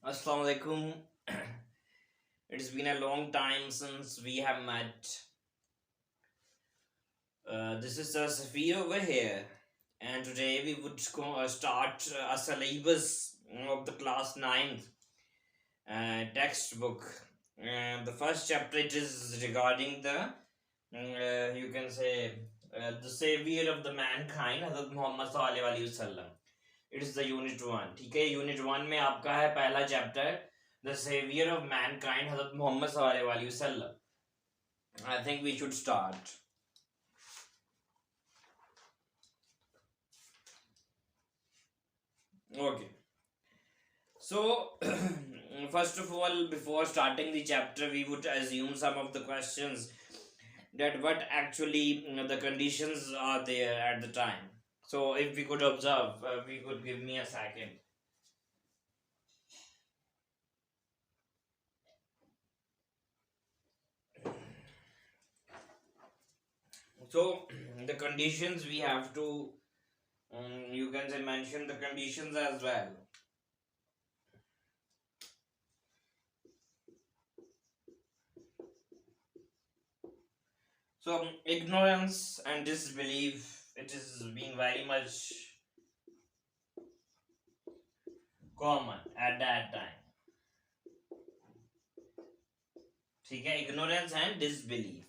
Assalamu alaikum. It's been a long time since we have met. This is Saviour over here, and today we would start a syllabus of the class 9th textbook. The first chapter it is regarding you can say, the savior of the mankind, Hazrat Muhammad Sallallahu Alaihi Wasallam. It is the unit 1. ठीक है, unit 1 में आपका है पहला chapter, the savior of mankind, Hazrat Muhammad Sallallahu Alaihi Wasallam. I think we should start. Okay. So, first of all, before starting the chapter, we would assume some of the questions that what actually the conditions are there at the time. So, if we could observe, we could give me a second. So, the conditions we have to, you can say, mention the conditions as well. So, ignorance and disbelief, it is being very much common at that time. ठीक है, ignorance and disbelief.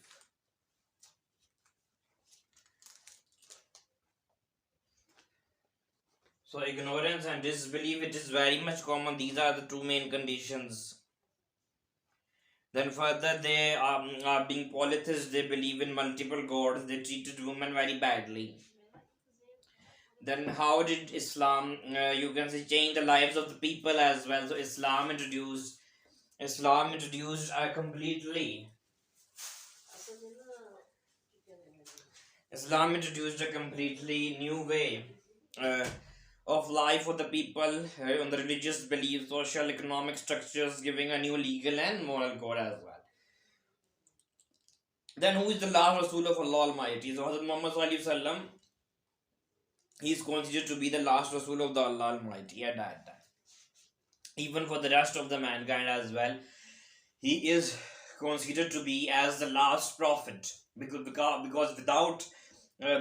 So, ignorance and disbelief, it is very much common. These are the two main conditions. Then further, they are being polytheists. They believe in multiple gods. They treated women very badly. Then how did Islam, you can say, change the lives of the people as well? So Islam introduced a completely new way of life for the people on the religious beliefs, social, economic structures, giving a new legal and moral code as well. Then who is the last Rasul of Allah Almighty? So Hazrat Muhammad Sallallahu Alaihi Wasallam, he is considered to be the last Rasul of the Allah Almighty at that time. Even for the rest of the mankind as well, he is considered to be as the last prophet, because without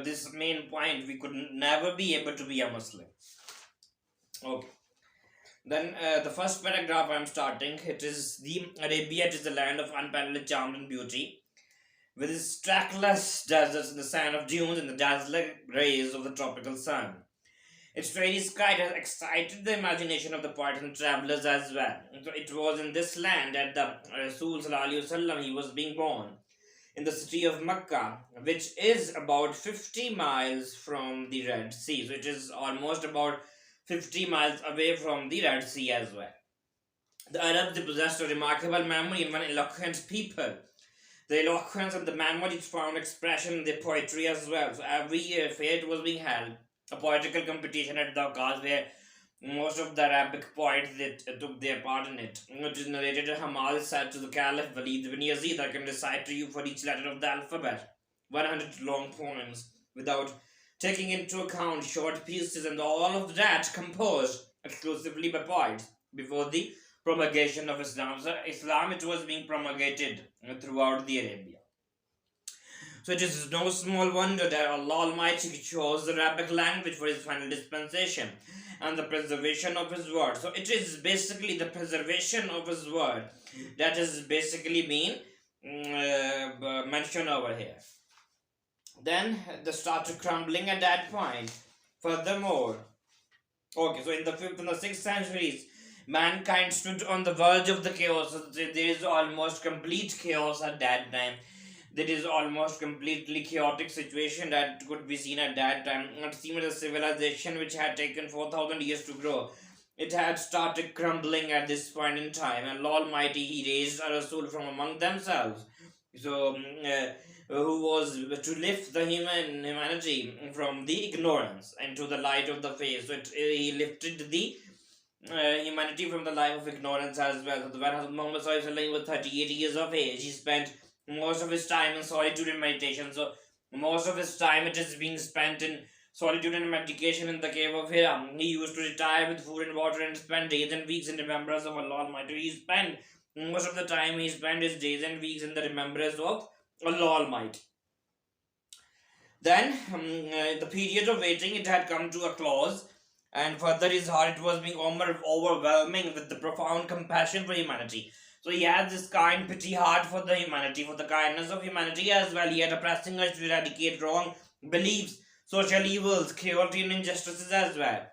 this main point we could never be able to be a Muslim. Okay. Then the first paragraph I am starting, it is the Arabia, it is the land of unparalleled charm and beauty, with its trackless deserts in the sand of dunes and the dazzling rays of the tropical sun. Its fairy sky has excited the imagination of the poets and travelers as well. So it was in this land that the Rasul Sallallahu Alaihi Wasallam, he was being born, in the city of Mecca, which is about 50 miles from the Red Sea. So it is almost about 50 miles away from the Red Sea as well. The Arabs, they possessed a remarkable memory and one eloquent people. The eloquence and the memory found expression in their poetry as well. So every year, fair was being held, a poetical competition at the Cause, where most of the Arabic poets that took their part in it. It is narrated that Hamal said to the Caliph Walid ibn Yazid, I can recite to you for each letter of the alphabet 100 long poems without taking into account short pieces, and all of that composed exclusively by poets before the promulgation of Islam. So Islam, it was being promulgated throughout the Arabia. So it is no small wonder that Allah Almighty chose the Arabic language for his final dispensation and the preservation of his word. So it is basically the preservation of his word that is basically being mentioned over here. Then they started crumbling at that point. Furthermore, okay, so in the 5th and the 6th centuries, mankind stood on the verge of the chaos. So there is almost complete chaos at that time. There is almost completely chaotic situation that could be seen at that time. It seemed a civilization which had taken 4,000 years to grow, it had started crumbling at this point in time, and Allah Almighty, he raised a Rasul from among themselves. So who was to lift the humanity from the ignorance into the light of the faith. So he lifted the humanity from the life of ignorance as well. So when Hazrat Muhammad was 38 years of age, he spent most of his time in solitude and meditation. So most of his time it is being spent in solitude and meditation in the cave of Hira. He used to retire with food and water and spend days and weeks in remembrance of Allah Almighty. He spent most of the time, he spent his days and weeks in the remembrance of Allah Almighty. Then the period of waiting, it had come to a close, and further his heart was being overwhelming with the profound compassion for humanity. So he had this kind, pity heart for the humanity, for the kindness of humanity as well. He had a pressing urge to eradicate wrong beliefs, social evils, cruelty, and injustices as well.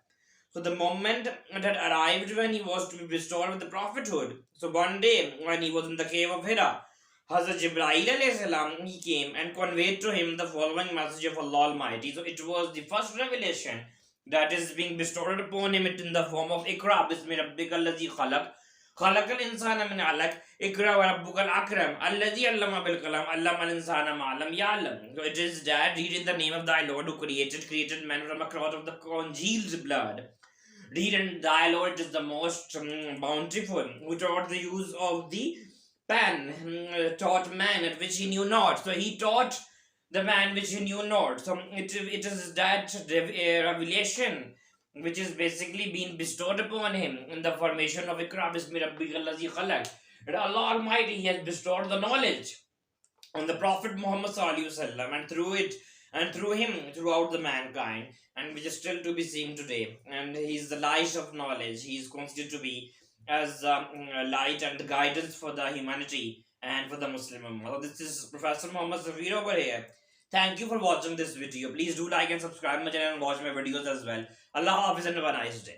So the moment it had arrived when he was to be restored with the prophethood. So one day when he was in the cave of Hira, Hazrat Jibreel alayhi salam, he came and conveyed to him the following message of Allah Almighty. So it was the first revelation that is being bestowed upon him in the form of Ikra bismi rabbika allazi khalaq خلق الإنسان من علق اقرأ وربك الأكرم الذي علم بالقلم علم الإنسان ما لم يعلم. So it is that read in the name of thy Lord who created man from a clot of the congealed blood. Read in thy Lord, it is the most bountiful, who taught the use of the pen, taught man at which he knew not. So he taught the man which he knew not. So it is that revelation which is basically being bestowed upon him in the formation of Ikra Bismi Rabbika Allazi Khalaq. That Allah Almighty, He has bestowed the knowledge on the Prophet Muhammad Sallallahu Alaihi Wasallam, and through it and through him throughout the mankind, and which is still to be seen today. And he is the light of knowledge. He is considered to be as light and the guidance for the humanity and for the Muslim Ummah. So this is Professor Muhammad Saviour over here. Thank you for watching this video. Please do like and subscribe my channel and watch my videos as well. Allah Hafiz and have a nice day.